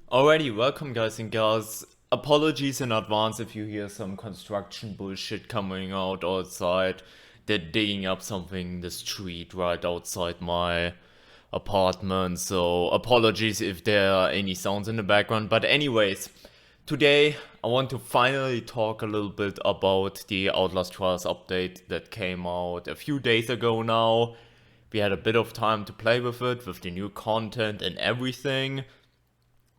Alrighty, welcome guys and gals. Apologies in advance if you hear some construction bullshit coming out outside. They're digging up something in the street right outside my apartment, so apologies if there are any sounds in the background. But anyways, today I want to finally talk a little bit about the Outlast Trials update that came out a few days ago now. We had a bit of time to play with it, with the new content and everything.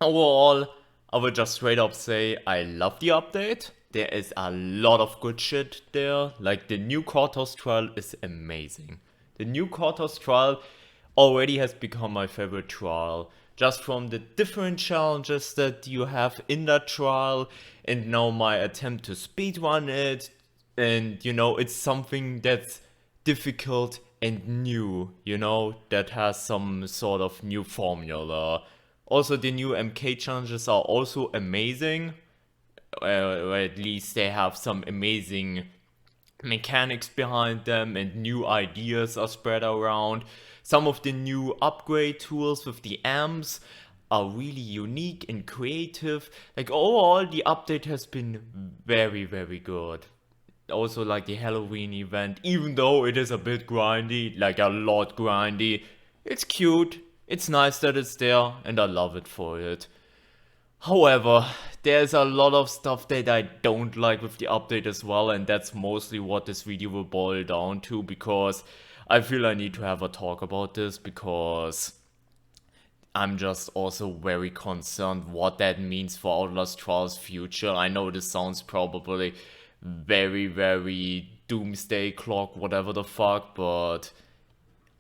Overall, I would just straight up say I love the update. There is a lot of good shit there. Like the new Kotzwurst trial is amazing. The new Kotzwurst trial already has become my favorite trial. Just from the different challenges that you have in that trial, and now my attempt to speedrun it. And it's something that's difficult and new, that has some sort of new formula. Also, the new MK challenges are also amazing. Or at least they have some amazing mechanics behind them and new ideas are spread around. Some of the new upgrade tools with the amps are really unique and creative. Like overall, the update has been very, very good. Also, like the Halloween event, even though it is a bit grindy, like a lot grindy, it's cute. It's nice that it's there, and I love it for it. However, there's a lot of stuff that I don't like with the update as well, and that's mostly what this video will boil down to, because I feel I need to have a talk about this, because I'm just also very concerned what that means for Outlast Trials' future. I know this sounds probably very, very doomsday clock, whatever the fuck, but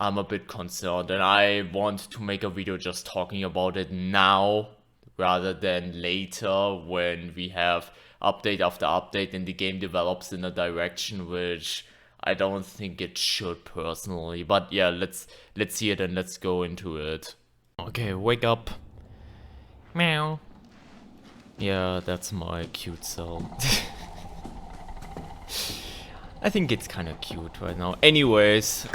I'm a bit concerned, and I want to make a video just talking about it now rather than later when we have update after update and the game develops in a direction which I don't think it should personally. But yeah, let's see it and let's go into it. Okay, wake up. Meow. Yeah, that's my cute sound. I think it's kind of cute right now. Anyways,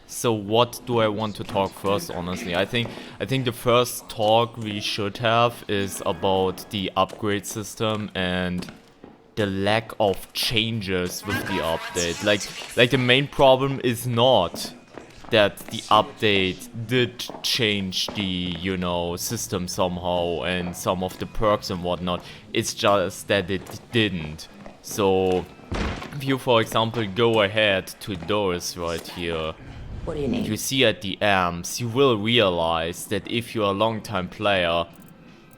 so what do I want to talk first, honestly? I think the first talk we should have is about the upgrade system and the lack of changes with the update. Like the main problem is not that the update did change the, system somehow and some of the perks and whatnot. It's just that it didn't. So if you, for example, go ahead to doors right here, what do you need? You see at the amps, you will realize that if you're a long time player,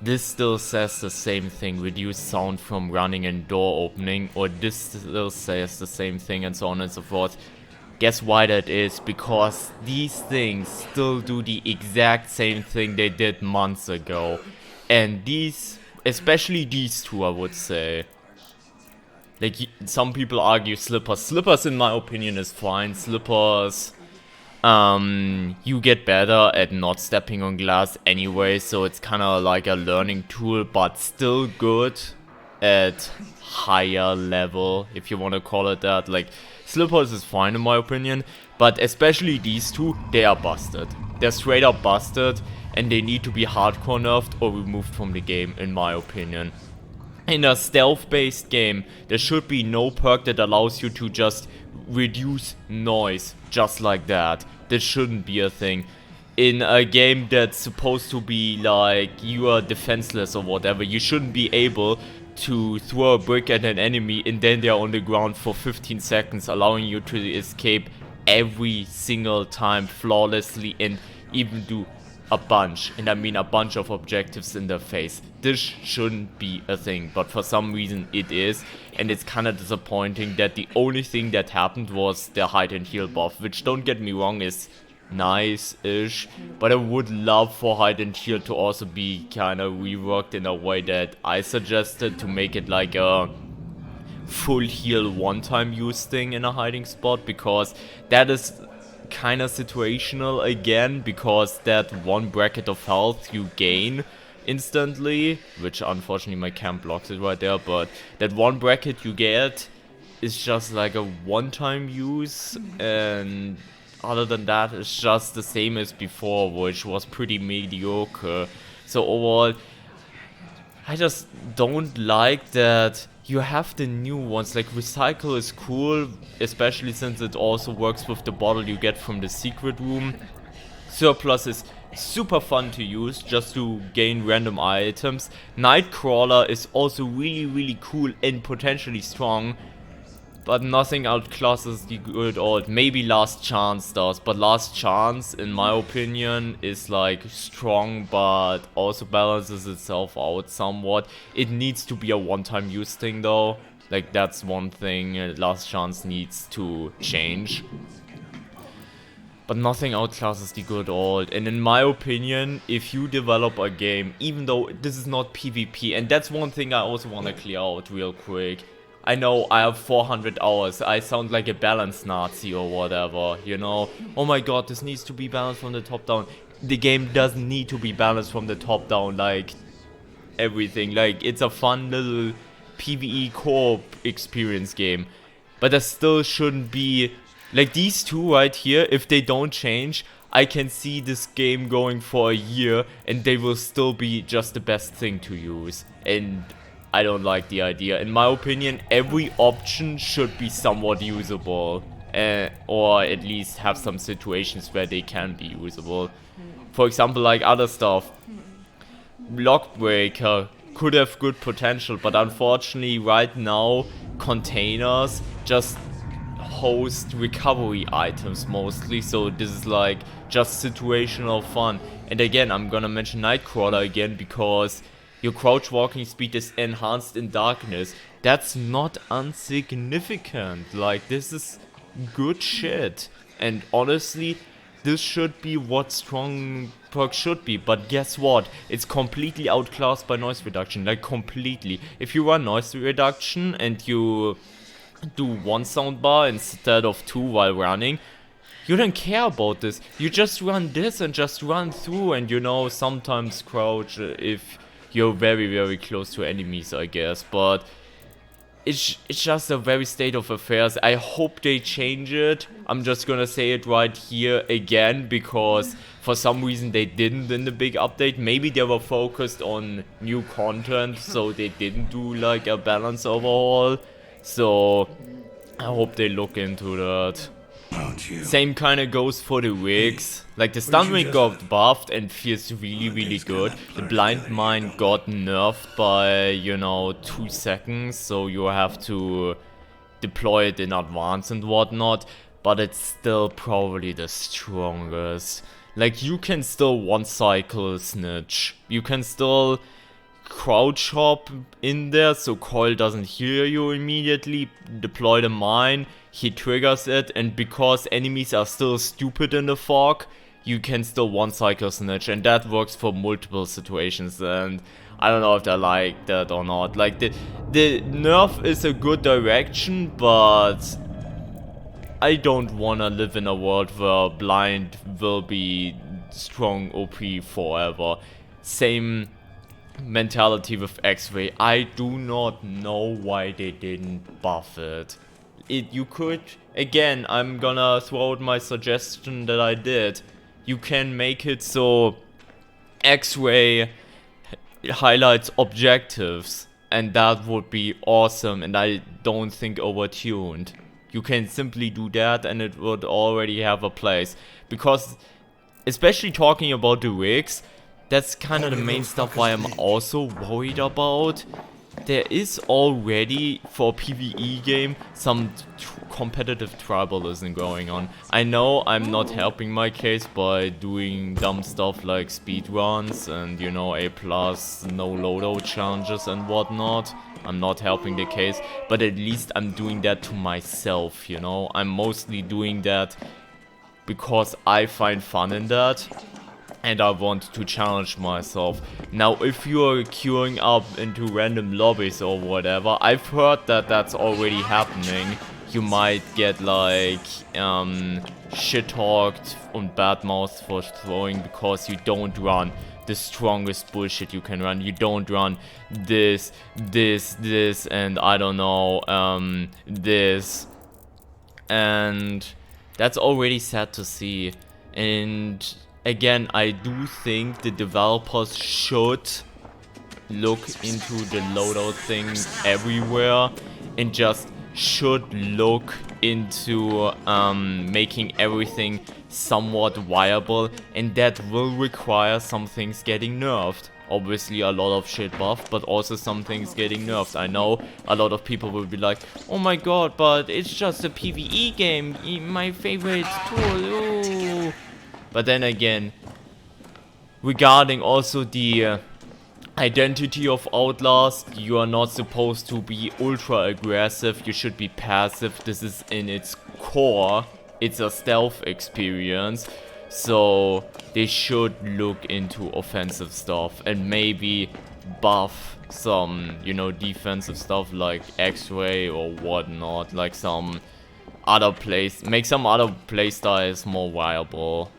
this still says the same thing, reduced sound from running and door opening, or this still says the same thing, and so on and so forth. Guess why that is? Because these things still do the exact same thing they did months ago. And these, especially these two, I would say. Like, some people argue slippers. Slippers, in my opinion, is fine. Slippers, you get better at not stepping on glass anyway, so it's kind of like a learning tool, but still good at higher level, if you want to call it that. Like, slippers is fine in my opinion, but especially these two, they are busted. They're straight up busted, and they need to be hardcore nerfed or removed from the game, in my opinion. In a stealth-based game, there should be no perk that allows you to just reduce noise just like that. This shouldn't be a thing. In a game that's supposed to be like you are defenseless or whatever, you shouldn't be able to throw a brick at an enemy and then they're on the ground for 15 seconds, allowing you to escape every single time flawlessly and even do a bunch, and I mean a bunch of objectives in their face. This shouldn't be a thing, but for some reason it is, and it's kind of disappointing that the only thing that happened was the hide and heal buff, which, don't get me wrong, is nice-ish, but I would love for hide and heal to also be kind of reworked in a way that I suggested, to make it like a full heal one-time use thing in a hiding spot, because that is kind of situational again, because that one bracket of health you gain instantly, which unfortunately my camp blocks it right there, but that one bracket you get is just like a one-time use, and other than that it's just the same as before, which was pretty mediocre. So overall, I just don't like that you have the new ones. Like, recycle is cool, especially since it also works with the bottle you get from the secret room. Surplus is super fun to use just to gain random items. Nightcrawler is also really cool and potentially strong, but nothing outclasses the good old. Maybe Last Chance does, but Last Chance, in my opinion, is like strong, but also balances itself out somewhat. It needs to be a one-time use thing though. Like, that's one thing Last Chance needs to change. But nothing outclasses the good old. And in my opinion, if you develop a game, even though this is not PvP, and that's one thing I also want to clear out real quick. I know I have 400 hours, I sound like a balance Nazi or whatever, you know. Oh my god, this needs to be balanced from the top down. The game doesn't need to be balanced from the top down like everything. Like, it's a fun little PvE co-op experience game. But there still shouldn't be... Like, these two right here, if they don't change, I can see this game going for a year and they will still be just the best thing to use. And I don't like the idea. In my opinion, every option should be somewhat usable. Or at least have some situations where they can be usable. For example, like other stuff. Lockbreaker could have good potential, but unfortunately right now containers just host recovery items mostly, so this is like just situational fun. And again, I'm gonna mention Nightcrawler again because your crouch walking speed is enhanced in darkness. That's not insignificant. Like, this is good shit. And honestly, this should be what strong perk should be. But guess what? It's completely outclassed by noise reduction. Like, completely. If you run noise reduction and you do one soundbar instead of two while running, you don't care about this. You just run this and just run through, and you know, sometimes crouch if you're very close to enemies, I guess. But it's just a very state of affairs. I hope they change it. I'm just gonna say it right here again because for some reason they didn't in the big update. Maybe they were focused on new content, so they didn't do like a balance overhaul. So I hope they look into that. Same kind of goes for the wigs. Like, the stun rig got buffed and feels really good. The blind mine got nerfed by, you know, 2 seconds, so you have to deploy it in advance and whatnot. But it's still probably the strongest. Like, you can still one cycle snitch. You can still crouch hop in there so Coil doesn't hear you immediately, deploy the mine, he triggers it, and because enemies are still stupid in the fog, you can still one cycle snitch, and that works for multiple situations. And I don't know if I like that or not. Like, the nerf is a good direction, but I don't wanna live in a world where blind will be strong OP forever. Same mentality with X-Ray. I do not know why they didn't buff it. You could, again, I'm gonna throw out my suggestion that I did. You can make it so X-Ray highlights objectives, and that would be awesome, and I don't think overtuned. You can simply do that and it would already have a place. Because, especially talking about the rigs, that's kind of the main stuff why I'm also worried about. There is already, for a PvE game, some competitive tribalism going on. I know I'm not helping my case by doing dumb stuff like speedruns and, you know, A+, no loadout challenges and whatnot. I'm not helping the case, but at least I'm doing that to myself, you know. I'm mostly doing that because I find fun in that. And I want to challenge myself. Now, if you are queuing up into random lobbies or whatever, I've heard that that's already happening. You might get like shit-talked and bad-mouthed for throwing because you don't run the strongest bullshit you can run. You don't run this, and I don't know, this. And that's already sad to see. And again, I do think the developers should look into the loadout thing everywhere and just should look into making everything somewhat viable, and that will require some things getting nerfed. Obviously a lot of shit buffed, but also some things getting nerfed. I know a lot of people will be like, oh my god, but it's just a PvE game, my favorite tool, ooh. But then again, regarding also the identity of Outlast, you are not supposed to be ultra aggressive, you should be passive. This is in its core, it's a stealth experience. So they should look into offensive stuff and maybe buff some, you know, defensive stuff like X-ray or whatnot, like some other make some other playstyles more viable.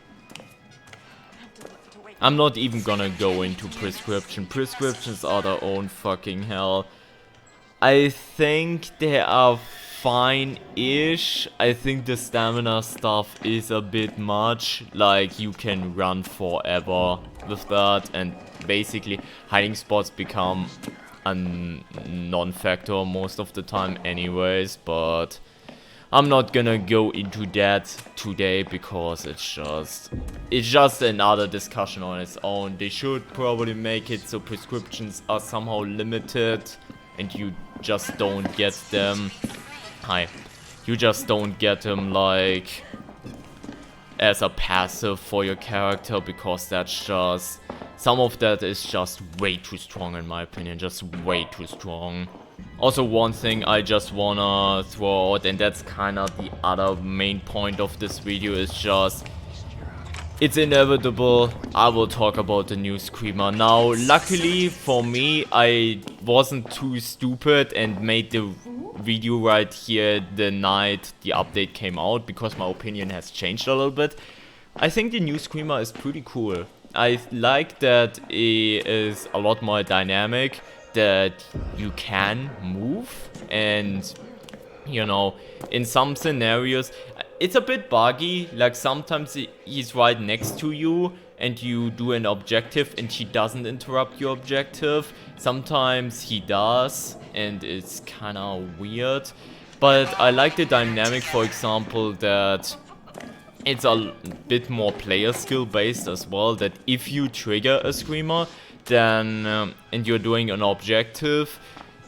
I'm not even gonna go into prescription. Prescriptions are their own fucking hell. I think they are fine-ish. I think the stamina stuff is a bit much. Like, you can run forever with that, and basically hiding spots become a non-factor most of the time anyways, but I'm not gonna go into that today because it's just another discussion on its own. They should probably make it so prescriptions are somehow limited and you just don't get them. You just don't get them like as a passive for your character, because that's just, some of that is just way too strong in my opinion, just way too strong. Also, one thing I just wanna throw out, and that's kinda the other main point of this video, is just, it's inevitable, I will talk about the new Screamer. Now, luckily for me, I wasn't too stupid and made the video right here the night the update came out, because my opinion has changed a little bit. I think the new Screamer is pretty cool. I like that it is a lot more dynamic, that you can move, and you know, in some scenarios it's a bit buggy, like sometimes he's right next to you and you do an objective and he doesn't interrupt your objective. Sometimes he does and it's kinda weird, but I like the dynamic, for example, that it's a bit more player skill based as well, that if you trigger a Screamer, then and you're doing an objective,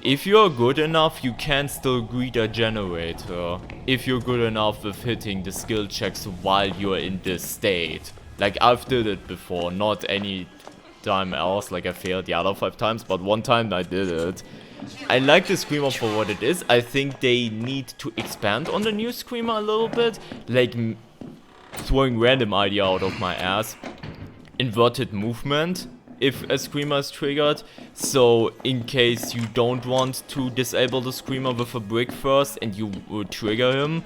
if you're good enough, you can still greet a generator. If you're good enough with hitting the skill checks while you're in this state. Like, I've did it before, not any time else, like I failed the other 5 times, but one time I did it. I like the Screamer for what it is. I think they need to expand on the new Screamer a little bit, like throwing random idea out of my ass. Inverted movement if a Screamer is triggered, so in case you don't want to disable the Screamer with a brick first and you trigger him,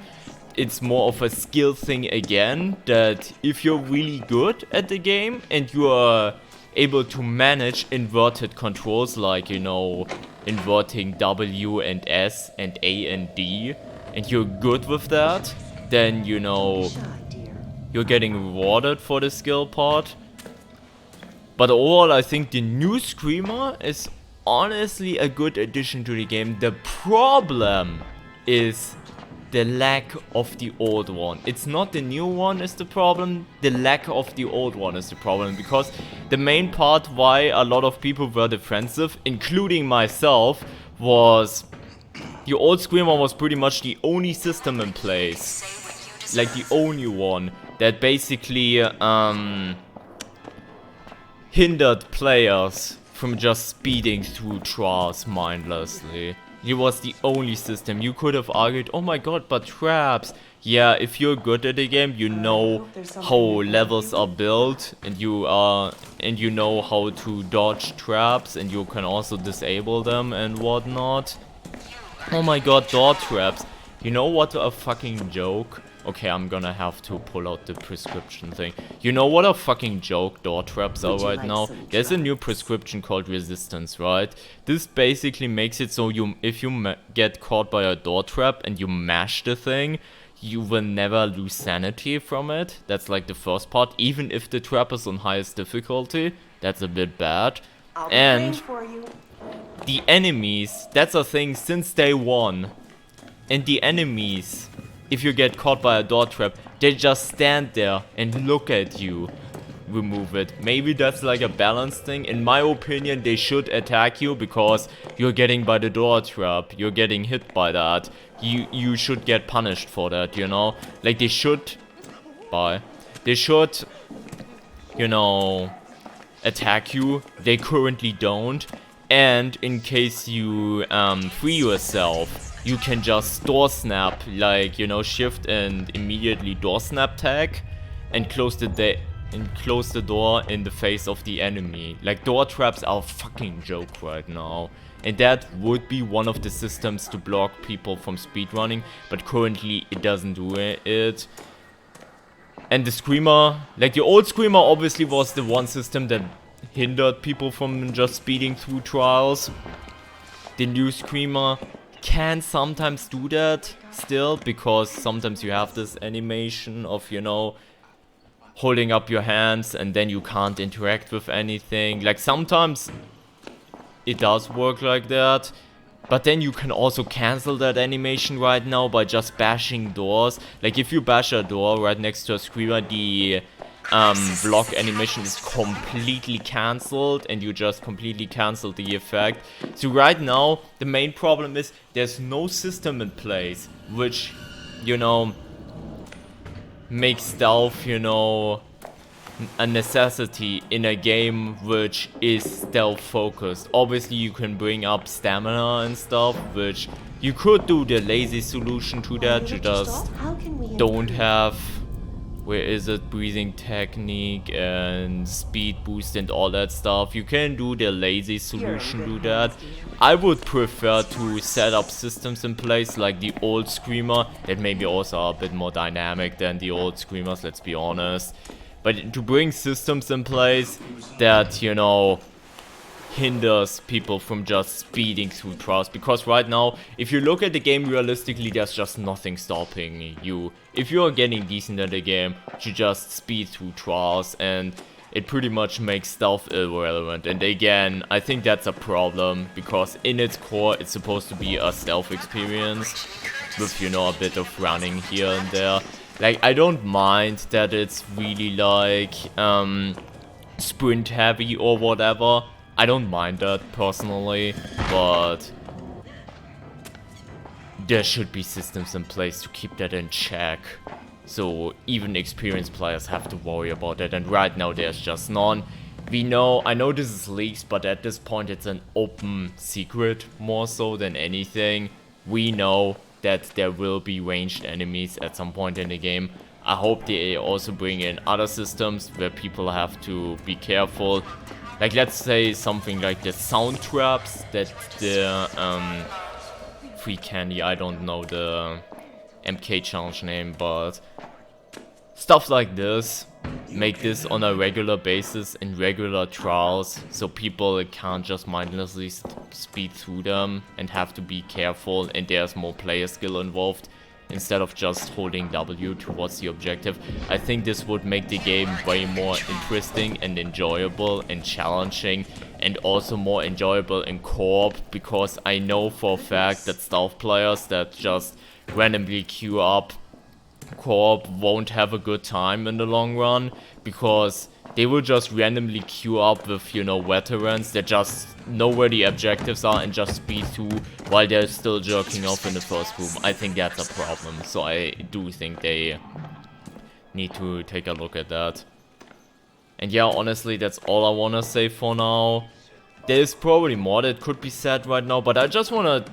it's more of a skill thing again, that if you're really good at the game and you are able to manage inverted controls, like, you know, inverting W and S and A and D, and you're good with that, then, you know, you're getting rewarded for the skill part. But overall, I think the new Screamer is honestly a good addition to the game. The problem is the lack of the old one. It's not the new one is the problem, the lack of the old one is the problem. Because the main part why a lot of people were defensive, including myself, was the old Screamer was pretty much the only system in place. Like the only one that basically hindered players from just speeding through trials mindlessly. It was the only system. You could have argued, oh my god, but traps. Yeah, if you're good at the game, you know how levels are built, and you know how to dodge traps, and you can also disable them and whatnot. Oh my god, door traps. You know what a fucking joke? Okay, I'm gonna have to pull out the prescription thing. You know what a fucking joke door traps are right now? There's a new prescription called resistance, right? This basically makes it so if you get caught by a door trap and you mash the thing, you will never lose sanity from it. That's like the first part. Even if the trap is on highest difficulty, that's a bit bad. And the enemies, that's a thing since day one. And the enemies, if you get caught by a door trap, they just stand there and look at you. Remove it. Maybe that's like a balance thing. In my opinion, they should attack you because you're getting by the door trap. You're getting hit by that. You should get punished for that, you know? Like they should... They should, you know, attack you. They currently don't. And in case you free yourself, you can just door snap, like, you know, shift and immediately door snap tag and close the door in the face of the enemy. Like, door traps are a fucking joke right now. And that would be one of the systems to block people from speedrunning, but currently it doesn't do it. And the Screamer, like the old Screamer obviously was the one system that hindered people from just speeding through trials. The new Screamer can sometimes do that still, because sometimes you have this animation of, you know, holding up your hands and then you can't interact with anything. Like sometimes it does work like that, but then you can also cancel that animation right now by just bashing doors. Like if you bash a door right next to a screamer, the block animation is completely cancelled and you just completely cancel the effect. So right now the main problem is there's no system in place which, you know, makes stealth, you know, a necessity in a game which is stealth focused. Obviously you can bring up stamina and stuff, which you could do the lazy solution to that. You just don't have, where is it, breathing technique and speed boost and all that stuff. You can do the lazy solution to that. I would prefer to set up systems in place like the old Screamer that maybe also are a bit more dynamic than the old Screamers, let's be honest. But to bring systems in place that, you know, hinders people from just speeding through trials. Because right now, if you look at the game realistically, there's just nothing stopping you. If you're getting decent at the game, you just speed through trials and it pretty much makes stealth irrelevant. And again, I think that's a problem because in its core, it's supposed to be a stealth experience with, you know, a bit of running here and there. Like, I don't mind that it's really like sprint heavy or whatever. I don't mind that personally, but there should be systems in place to keep that in check. So even experienced players have to worry about it, and right now there's just none. We know, I know this is leaks, but at this point it's an open secret more so than anything. We know that there will be ranged enemies at some point in the game. I hope they also bring in other systems where people have to be careful. Like, let's say something like the sound traps that the free candy, I don't know the MK challenge name, but stuff like this. Make this on a regular basis in regular trials, so people can't just mindlessly speed through them and have to be careful, and there's more player skill involved instead of just holding W towards the objective. I think this would make the game way more interesting and enjoyable and challenging, and also more enjoyable in co-op, because I know for a fact that stealth players that just randomly queue up co-op won't have a good time in the long run, because they will just randomly queue up with, you know, veterans that just know where the objectives are and just speed through while they're still jerking off in the first room. I think that's a problem, so I do think they need to take a look at that. And yeah, honestly, that's all I wanna say for now. There's probably more that could be said right now, but I just wanna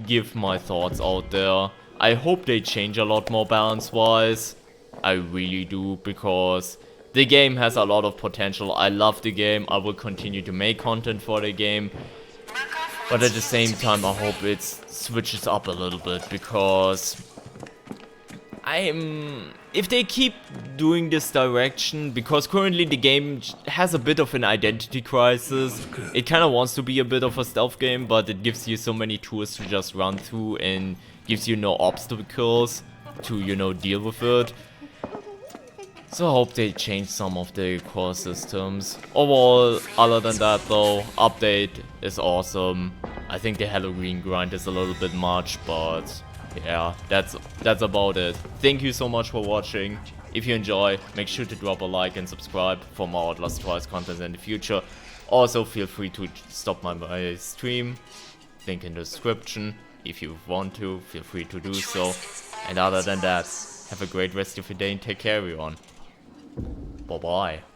give my thoughts out there. I hope they change a lot more balance-wise. I really do, because the game has a lot of potential. I love the game. I will continue to make content for the game. But at the same time, I hope it switches up a little bit, because if they keep doing this direction, because currently the game has a bit of an identity crisis. It kind of wants to be a bit of a stealth game, but it gives you so many tools to just run through and gives you no obstacles. to, you know, deal with it. So I hope they change some of the core systems. Overall, other than that though, update is awesome. I think the Halloween grind is a little bit much, but yeah, that's about it. Thank you so much for watching. If you enjoy, make sure to drop a like and subscribe for more Outlast Trials content in the future. Also, feel free to stop my stream, link in the description. If you want to, feel free to do so. And other than that, have a great rest of your day and take care everyone. Bye bye.